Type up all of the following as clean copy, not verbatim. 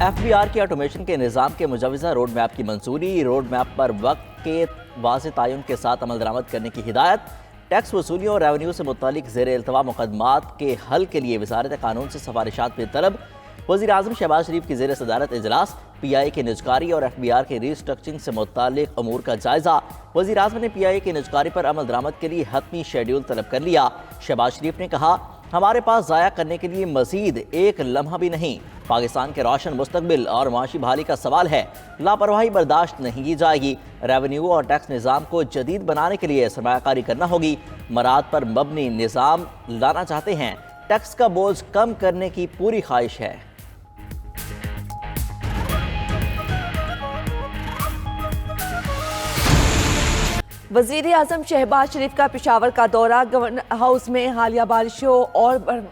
FBR की automation के निज़ाम के मुजवज़ा रोड मैप की मंजूरी, रोड मैप पर वक्त के वाज़ेह तयन के साथ अमल दरामद करने की हिदायत, टैक्स वसूलियों और रेवेन्यू से मुतालिक ज़ेर इल्तवा मुकदमात के हल के लिए वज़ारत कानून से सिफारिशात में तलब। वज़ीर आज़म शहबाज शरीफ की ज़ेर सदारत इजलास, PI की निजकारी और FBR के रीस्ट्रक्चरिंग से मुतालिक अमूर का जायजा। वज़ीर आज़म ने PI की निजकारी पर अमल दरामद के लिए हतमी शेड्यूल तलब कर लिया। शहबाज शरीफ ने कहा, हमारे पास ज़ाया करने के लिए मजीद एक लम्हा भी नहीं। पाकिस्तान के रोशन मुस्तकबिल और माशी बहाली का सवाल है, लापरवाही बर्दाश्त नहीं की जाएगी। रेवेन्यू और टैक्स निज़ाम को जदीद बनाने के लिए सरमायाकारी करना होगी। मराद पर मबनी निज़ाम लाना चाहते हैं, टैक्स का बोझ कम करने की पूरी ख्वाहिश है। वज़ीर आज़म शहबाज शरीफ का पेशावर का दौरा, गवर्नर हाउस में हालिया बारिशों और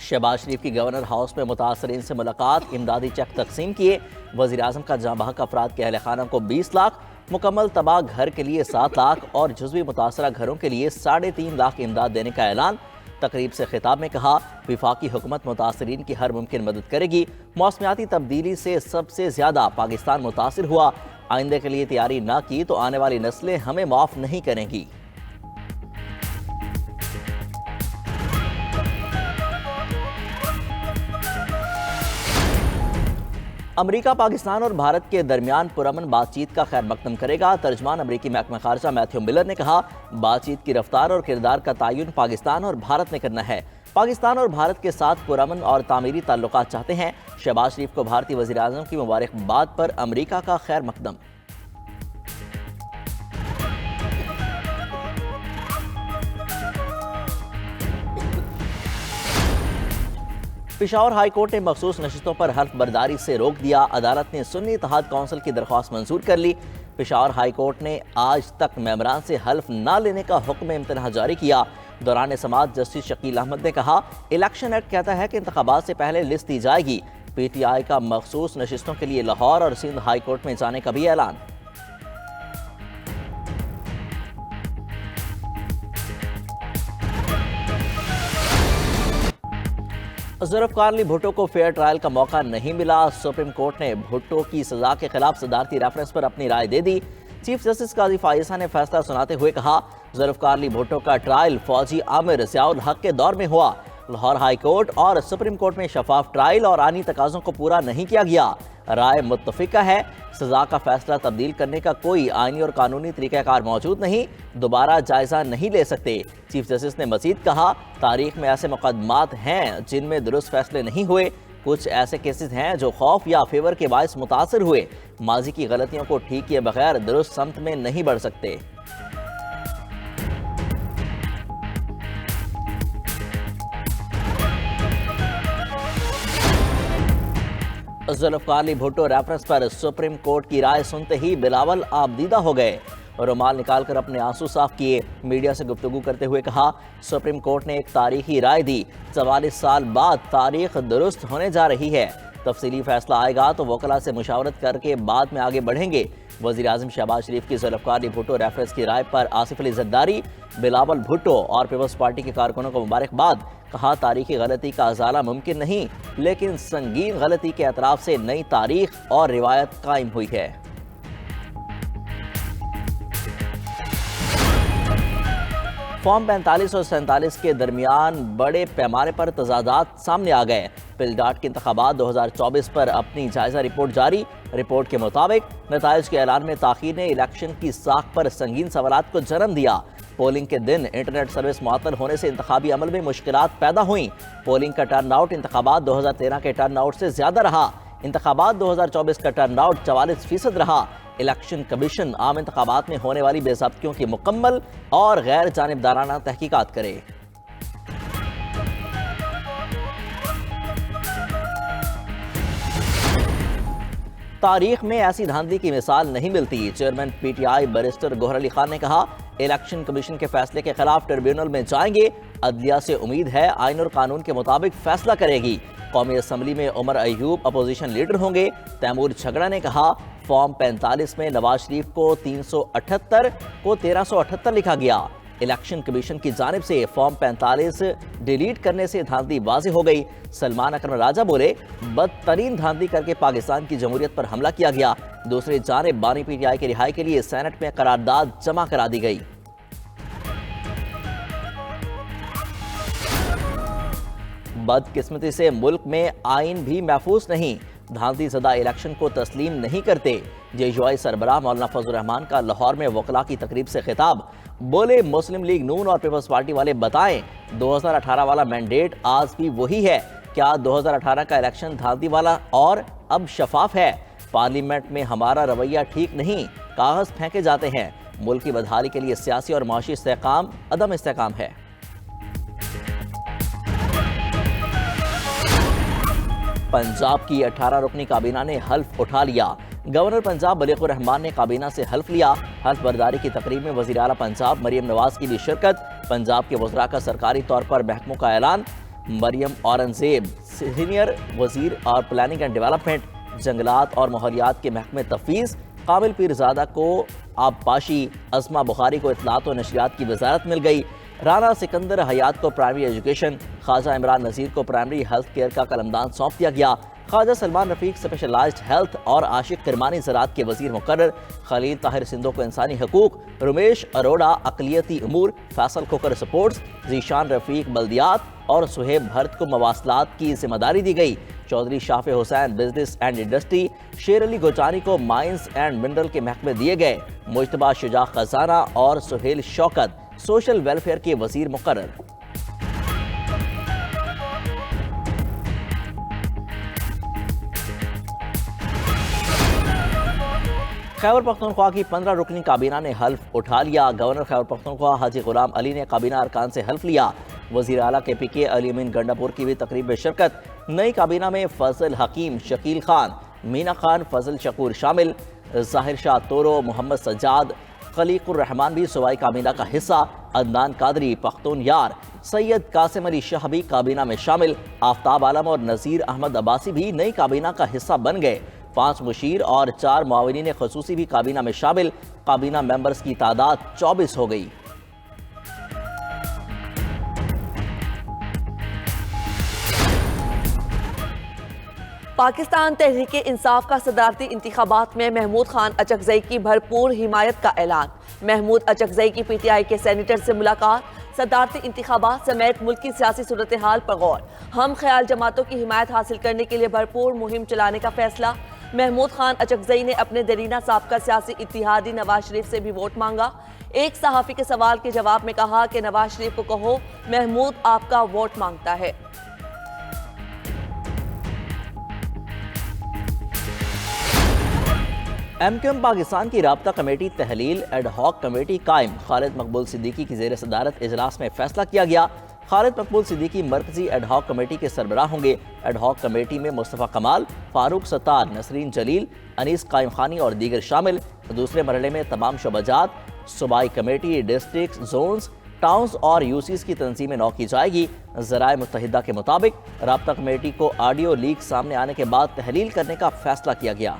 शहबाज शरीफ की गवर्नर हाउस में मुतासरीन से मुलाकात, इमदादी चेक तकसीम किए। वज़ीर आज़म का जहाँ बहक अफराद के अहल खाना को 20 लाख, मुकम्मल तबाह घर के लिए 7 लाख और जुज़वी मुतासरा घरों के लिए 3.5 लाख इमदाद देने का ऐलान। तकरीब से खिताब में कहा, विफाकी हुकूमत मुतासरीन की हर मुमकिन मदद करेगी। मौसमियाती तब्दीली से सबसे ज़्यादा पाकिस्तान मुतासिर हुआ। आइंदे के लिए तैयारी ना की तो आने वाली नस्लें हमें माफ़ नहीं करेंगी। अमरीका पाकिस्तान और भारत के दरमियान पुरअमन बातचीत का खैर मकदम करेगा। तर्जमान अमरीकी महकमा खारजा मैथ्यू मिलर ने कहा, बातचीत की रफ्तार और किरदार का तयन पाकिस्तान और भारत ने करना है। पाकिस्तान और भारत के साथ पुरअमन और तामीरी ताल्लुकात चाहते हैं। शहबाज शरीफ को भारतीय वज़ीर आज़म की मुबारकबाद पर अमरीका का खैर मकदम। पेशावर हाई कोर्ट ने मखसूस नशिस्तों पर हल्फ बर्दारी से रोक दिया। अदालत ने सुन्नी इत्तेहाद काउंसिल की दरख्वास्त मंजूर कर ली। पेशावर हाई कोर्ट ने आज तक मेंबरान से हल्फ न लेने का हुक्म इम्तनाह जारी किया। दौरान समाअत जस्टिस शकील अहमद ने कहा, इलेक्शन एक्ट कहता है कि इंतखाबात से पहले लिस्ट दी जाएगी। PTI का मखसूस नशिस्तों के लिए लाहौर और सिंध हाई कोर्ट में जाने का भी ऐलान। जुल्फ़िकार अली भुट्टो को फेयर ट्रायल का मौका नहीं मिला। सुप्रीम कोर्ट ने भुट्टो की सजा के खिलाफ सदारती रेफरेंस पर अपनी राय दे दी। चीफ जस्टिस काजी फायसा ने फैसला सुनाते हुए कहा, जुल्फ़िकार अली भुट्टो का ट्रायल फौजी आमिर ज़ियाउल हक के दौर में हुआ। लाहौर हाई कोर्ट और सुप्रीम कोर्ट में शफाफ ट्रायल और आनी तकाज़ों को पूरा नहीं किया गया। राय मुत्तफिका है। सजा का फैसला तब्दील करने का कोई आईनी और कानूनी तरीक़ाकार मौजूद नहीं। दोबारा जायजा नहीं ले सकते। चीफ जस्टिस ने मजीद कहा, तारीख में ऐसे मुकदमात हैं जिनमें दुरुस्त फैसले नहीं हुए। कुछ ऐसे केसेस हैं जो खौफ या फेवर के बायस मुतासर हुए। माजी की गलतियों को ठीक किए बगैर दुरुस्त समत में नहीं बढ़ सकते। जुल्फ़िकार अली भुट्टो रेफरेंस पर सुप्रीम कोर्ट की राय सुनते ही बिलावल आबदीदा हो गए और रुमाल निकालकर अपने आंसू साफ किए। मीडिया से गुफ्तगू करते हुए कहा, सुप्रीम कोर्ट ने एक तारीखी राय दी। 44 साल बाद तारीख दुरुस्त होने जा रही है। तफसीली फैसला आएगा तो वकला से मुशावरत करके बाद में आगे बढ़ेंगे। वज़ीर आज़म शहबाज शरीफ की जुल्फ़िकार अली भुट्टो रेफरेंस की राय पर आसिफ अली ज़रदारी, बिलावल भुट्टो और पीपल्स पार्टी के कारकुनों को मुबारकबाद। कहा, तारीखी गलती का अजाला मुमकिन नहीं, लेकिन संगीन गलती के एतराफ़ से नई तारीख और रिवायत कायम हुई है। फॉर्म 45 और 47 के दरमियान बड़े पैमाने पर तजादात सामने आ गए। पिलडाट के इंतखाबात 2024 पर अपनी जायजा रिपोर्ट जारी। रिपोर्ट के मुताबिक नताइज के ऐलान में ताख़ीर ने इलेक्शन की साख पर संगीन सवालात को जन्म दिया। पोलिंग के दिन इंटरनेट सर्विस मुअत्तल होने से इंतखाबी अमल में मुश्किलात पैदा हुई। पोलिंग का टर्न आउट इंतखाबात 2013 के टर्न आउट से ज्यादा रहा। इंतखाबात 2024 का टर्न आउट 44% रहा। इलेक्शन कमीशन आम इंतखाबात में होने वाली बेज़ाब्तियों की मुकम्मल और गैर जानिबदाराना तहकीकात करे। तारीख में ऐसी धांधली की मिसाल नहीं मिलती। Chairman PTI barrister Gohar Ali Khan ने कहा, इलेक्शन कमीशन के फैसले के खिलाफ ट्रिब्यूनल में जाएंगे। अदलिया से उम्मीद है आईन और कानून के मुताबिक फैसला करेगी। कौमी असम्बली में उमर अयूब अपोजिशन लीडर होंगे। तैमूर झगड़ा ने कहा, फॉर्म 45 में नवाज शरीफ को 378 को 1378 लिखा गया। इलेक्शन कमीशन की जानिब से फॉर्म 45 डिलीट करने से धांधली वाज़ेह हो गई। सलमान अकरम राजा बोले, बदतरीन धांधली करके पाकिस्तान की जमहूरियत पर हमला किया गया। दूसरी जानिब बानी PTI की रिहाई के लिए सेनेट में करारदाद जमा करा दी गई। बदकिस्मती से मुल्क में आइन भी महफूज नहीं, धांधली ज़दा इलेक्शन को तस्लीम नहीं करते। JUI सरबराह मौलाना फजल रहमान का लाहौर में वकला की तकरीब से खिताब। बोले, मुस्लिम लीग नून और पीपल्स पार्टी वाले बताएं 2018 वाला मैंडेट आज भी वही है। क्या 2018 का इलेक्शन धांधली वाला और अब शफाफ है? पार्लियामेंट में हमारा रवैया ठीक नहीं, कागज फेंके जाते हैं। मुल्क की बदहाली के लिए सियासी और माशी इस्तेहकाम अदम इस्तेहकाम है। पंजाब की 18 रुकनी काबीना ने हल्फ उठा लिया। गवर्नर पंजाब मलिक रहमान ने काबीना से हल्फ लिया। हल्फ बर्दारी की तकरीब में वज़ीर आला पंजाब मरियम नवाज की भी शिरकत। पंजाब के वज़रा का सरकारी तौर पर महकमों का ऐलान। मरियम औरंगजेब सीनियर वज़ीर और प्लानिंग एंड डेवलपमेंट, जंगलात और माहौलियात के महकमे तफवीज़। काबिल पीरजादा को आबपाशी, अज़मा बुखारी को इत्तलात और नशरियात की वजारत मिल गई। राना सिकंदर हयात को प्राइमरी एजुकेशन, ख्वाजा इमरान नज़ीर को प्राइमरी हेल्थ केयर का कलमदान सौंप दिया गया। ख्वाजा सलमान रफीक स्पेशलाइज्ड हेल्थ और आशिक किरमानी ज़राअत के वज़ीर मुकर्रर। खलील ताहिर सिंधो को इंसानी हकूक, रमेश अरोड़ा अक़लियती उमूर, फैसल खोकर स्पोर्ट्स, जीशान रफीक बल्दियात और सुहेब भरत को मवासलात की जिम्मेदारी दी गई। Chaudhry Shafay Hussain business and industry, Sher Ali गोचानी को माइंस एंड मिनरल के महकमे दिए गए। मुज्तबा शुजा खजाना और सुहेल शौकत सोशल वेलफेयर के वज़ीर मुकर्रर। खैबर पख्तूनख्वा की 15 रुकनी काबीना ने हल्फ उठा लिया। गवर्नर खैबर पख्तूनख्वा हाजी गुलाम अली ने काबीना अरकान से हल्फ लिया। वज़ीर आला KPK अली अमीन गंडापुर की भी तकरीब में शिरकत। नई काबीना में फजल हकीम, शकील खान, मीना खान, फजल शकूर शामिल। ज़ाहिर शाह तोरो, मोहम्मद सज्जाद, खलीकुर रहमान भी सूबाई काबीना का हिस्सा। अदनान कादरी, पख्तून यार, सैयद कासिम अली शाह भी काबीना में शामिल। आफ्ताब आलम और नज़ीर अहमद अब्बासी भी नई काबीना का हिस्सा बन गए। 5 मुशीर और 4 मुआविनीन ख़ुसूसी भी काबीना में शामिल। काबीना मेंबर्स की तादाद 24 हो गई। पाकिस्तान तहरीक इंसाफ का सदारती इंतखाबात में महमूद खान अचकजई की भरपूर हिमायत का ऐलान। महमूद अचकजई की PTI के सेनेटर से मुलाकात। सदारती इंतखाबात समेत मुल्क की सियासी सूरत हाल पर गौर। हम ख्याल जमातों की हिमायत हासिल करने के लिए भरपूर मुहिम चलाने का फैसला। महमूद खान अचकजई ने अपने दरीना साबका सियासी इत्तिहादी नवाज शरीफ से भी वोट मांगा। एक सहाफ़ी के सवाल के जवाब में कहा कि नवाज शरीफ को कहो महमूद आपका वोट मांगता है। MQM पाकिस्तान की राब्ता कमेटी तहलील एडहॉक कमेटी कायम। खालिद मकबूल सिद्दीकी की ज़ेर सदारत इजलास में फैसला किया गया। खालिद मकबूल सिद्दीकी मरकजी एडहॉक कमेटी के सरबराह होंगे। एडहॉक कमेटी में मुस्तफ़ा कमाल, फारूक सत्तार, नसरीन जलील, अनीस कायम खानी और दीगर शामिल। दूसरे मरहले में तमाम शोबाजात, सूबाई कमेटी, डिस्ट्रिक्ट, जोन्स, टाउन्स और UCs की तंजीमें नौ की जाएगी। ज़राए मुत्तहिदा के मुताबिक राब्ता कमेटी को ऑडियो लीक सामने आने के बाद तहलील करने का फैसला किया गया।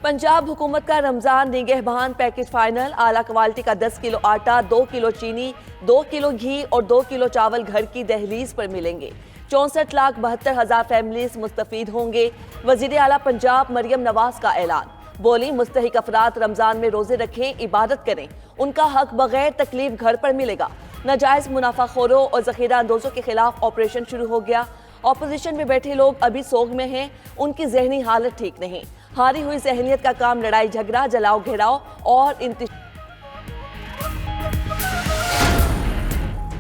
पंजाब हुकूमत का रमजान निगहबान पैकेज फाइनल। आला क्वालिटी का 10 किलो आटा, 2 किलो चीनी, 2 किलो घी और 2 किलो चावल घर की दहलीज पर मिलेंगे। 64,72,000 फैमिलीज मुस्तफीद होंगे। वजीर आला पंजाब मरियम नवाज का ऐलान। बोली, मुस्तहिक अफराद रमजान में रोजे रखें, इबादत करें, उनका हक बगैर तकलीफ घर पर मिलेगा। नाजायज मुनाफाखोरों और जखीरा अंदोजों के खिलाफ ऑपरेशन शुरू हो गया। ऑपोजिशन में बैठे लोग अभी सोग में हैं, उनकी जहनी हालत ठीक नहीं। हारी हुई जहनीत का काम लड़ाई झगड़ा, जलाओ घेराव और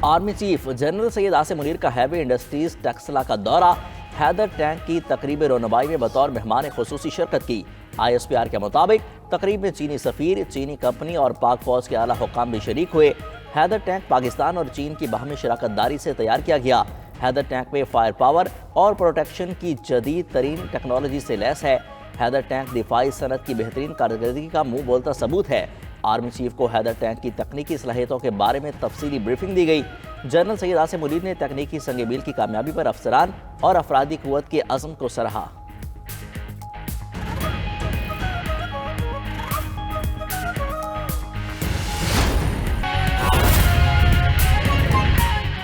army chief general Syed Asim Munir का हैवी इंडस्ट्रीज टेक्सला का दौरा। हैदर टैंक की तकरीब रोनबाई में बतौर मेहमान खुसूसी शिरकत की। ISPR के मुताबिक तकरीब में चीनी सफ़ीर, चीनी कंपनी और पाक फौज के आला हुकाम भी शरीक हुए। हैदर टैंक पाकिस्तान और चीन की बाहमी शराकतदारी से तैयार किया गया। हैदर टैंक में फायर पावर और प्रोटेक्शन की जदीद तरीन टेक्नोलॉजी से लैस है। हैदर टैंक दिफाई सनत की बेहतरीन कारकर्दगी का मुंह बोलता सबूत है। आर्मी चीफ को हैदर टैंक की तकनीकी सलाहियतों के बारे में तफसीली ब्रीफिंग दी गई। जनरल सैयद आसिम मुनीर ने तकनीकी संग मील की कामयाबी पर अफसरान और अफरादी कुव्वत के अज़्म को सराहा।